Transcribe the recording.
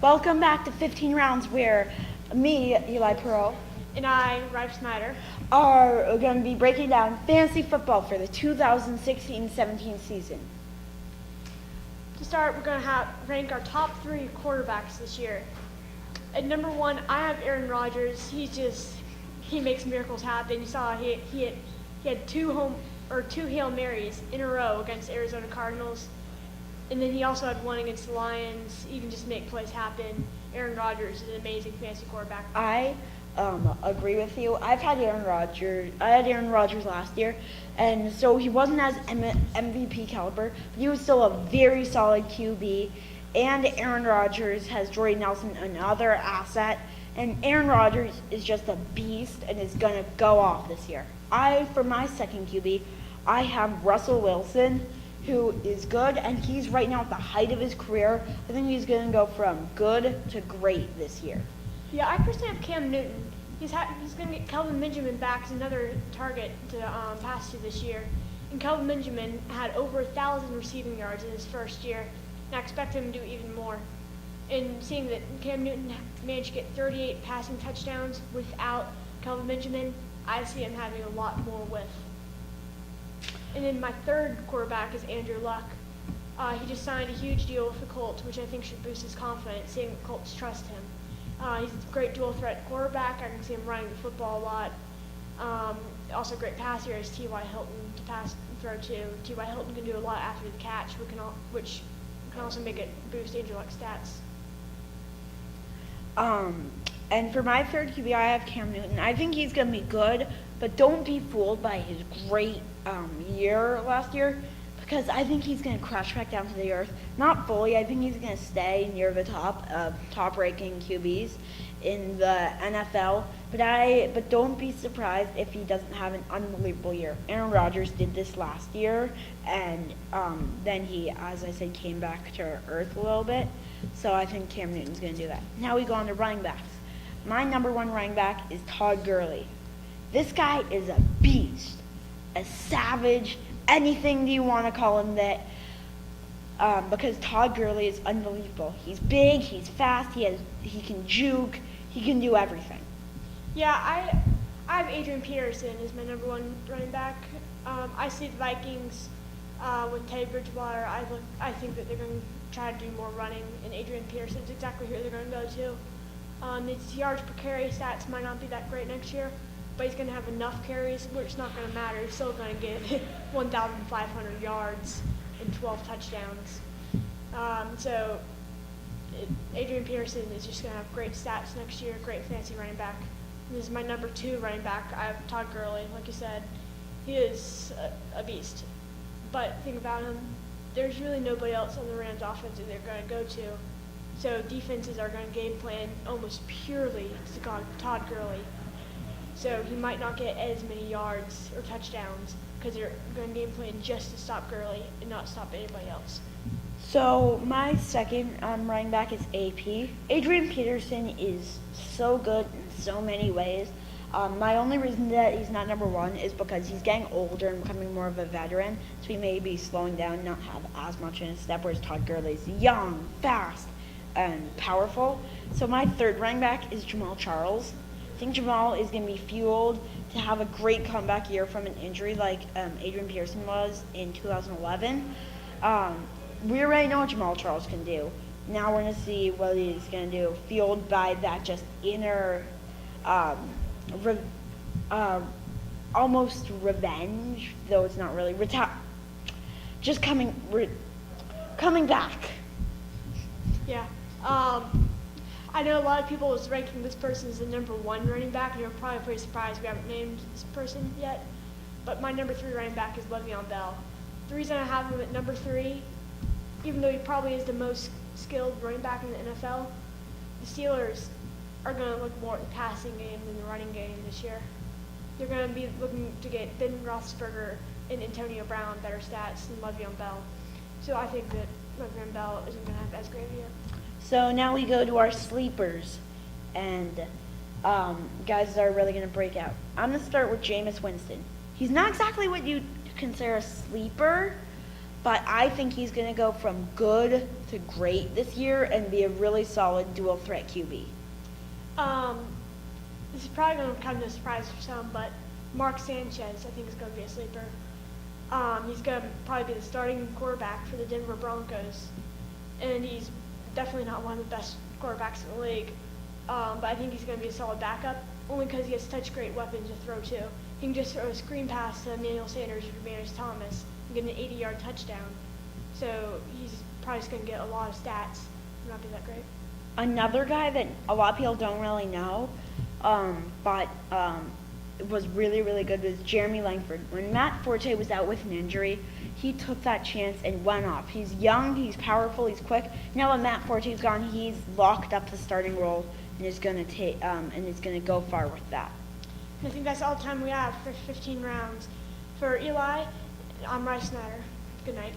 Welcome back to 15 Rounds, where me, Eli Pearl, And I, Rife Snyder. are going to be breaking down fantasy football for the 2016-17 season. To start, we're going to rank our top 3 quarterbacks this year. At number 1, I have Aaron Rodgers. He makes miracles happen. You saw he had two Hail Marys in a row against Arizona Cardinals. And then he also had one against the Lions. He can just make plays happen. Aaron Rodgers is an amazing fantasy quarterback. I agree with you. I had Aaron Rodgers last year, and so he wasn't as MVP caliber, but he was still a very solid QB. And Aaron Rodgers has Jordy Nelson, another asset. And Aaron Rodgers is just a beast and is going to go off this year. For my second QB, I have Russell Wilson, who is good, and he's right now at the height of his career. I think he's going to go from good to great this year. Yeah, I personally have Cam Newton. He's going to get Kelvin Benjamin back as another target to pass to this year. And Kelvin Benjamin had over 1,000 receiving yards in his first year, and I expect him to do even more. And seeing that Cam Newton managed to get 38 passing touchdowns without Kelvin Benjamin, I see him having a lot more with. And then my third quarterback is Andrew Luck. He just signed a huge deal with the Colts, which I think should boost his confidence, seeing the Colts trust him. He's a great dual threat quarterback. I can see him running the football a lot. Also a great passer is T.Y. Hilton to pass and throw to. T.Y. Hilton can do a lot after the catch, which can also make it boost Andrew Luck's stats. And for my third QB, I have Cam Newton. I think he's going to be good, but don't be fooled by his great year last year, because I think he's going to crash back down to the earth. Not fully. I think he's going to stay near the top-ranking QBs in the NFL. But don't be surprised if he doesn't have an unbelievable year. Aaron Rodgers did this last year, and then he, as I said, came back to earth a little bit. So I think Cam Newton's going to do that. Now we go on to running backs. My number 1 running back is Todd Gurley. This guy is a beast, a savage, anything you want to call him that, because Todd Gurley is unbelievable. He's big, he's fast, he can juke, he can do everything. Yeah, I have Adrian Peterson as my number 1 running back. I see the Vikings with Teddy Bridgewater. I think that they're going to try to do more running, and Adrian Peterson is exactly who they're going to go to. His yards per carry stats might not be that great next year, but he's going to have enough carries where it's not going to matter. He's still going to get 1,500 yards and 12 touchdowns. So Adrian Peterson is just going to have great stats next year, great fantasy running back. This is my number 2 running back. I have Todd Gurley. Like you said, he is a beast. But think about him, there's really nobody else on the Rams offense that they're going to go to. So defenses are going to game plan almost purely to Todd Gurley. So he might not get as many yards or touchdowns because they're going to game plan just to stop Gurley and not stop anybody else. So my second running back is AP. Adrian Peterson is so good in so many ways. My only reason that he's not number 1 is because he's getting older and becoming more of a veteran, so he may be slowing down, not have as much in his step, whereas Todd Gurley's young, fast, and powerful. So my third running back is Jamal Charles. I think Jamal is going to be fueled to have a great comeback year from an injury like Adrian Peterson was in 2011. We already know what Jamal Charles can do. Now we're going to see what he's going to do, fueled by that just inner, almost revenge, though it's not really, just coming back. Yeah. I know a lot of people is ranking this person as the number 1 running back, and you're probably pretty surprised we haven't named this person yet. But my number 3 running back is Le'Veon Bell. The reason I have him at number 3, even though he probably is the most skilled running back in the NFL, the Steelers are going to look more at the passing game than the running game this year. They're going to be looking to get Ben Roethlisberger and Antonio Brown better stats than Le'Veon Bell. So I think that Le'Veon Bell isn't going to have as great of a year. So now we go to our sleepers, and guys that are really going to break out. I'm going to start with Jameis Winston. He's not exactly what you'd consider a sleeper, but I think he's going to go from good to great this year and be a really solid dual threat QB. This is probably going to come as a surprise for some, but Mark Sanchez, I think, is going to be a sleeper. He's going to probably be the starting quarterback for the Denver Broncos, and he's definitely not one of the best quarterbacks in the league. But I think he's going to be a solid backup, only because he has such great weapons to throw to. He can just throw a screen pass to Emmanuel Sanders or Demarius Thomas and get an 80-yard touchdown. So he's probably just going to get a lot of stats. Not be that great. Another guy that a lot of people don't really know, but was really, really good was Jeremy Langford. When Matt Forte was out with an injury, he took that chance and went off. He's young, he's powerful, he's quick. Now that Matt Forte's gone, he's locked up the starting role and is going to go far with that. I think that's all the time we have for 15 rounds. For Eli, I'm Rice Snyder. Good night.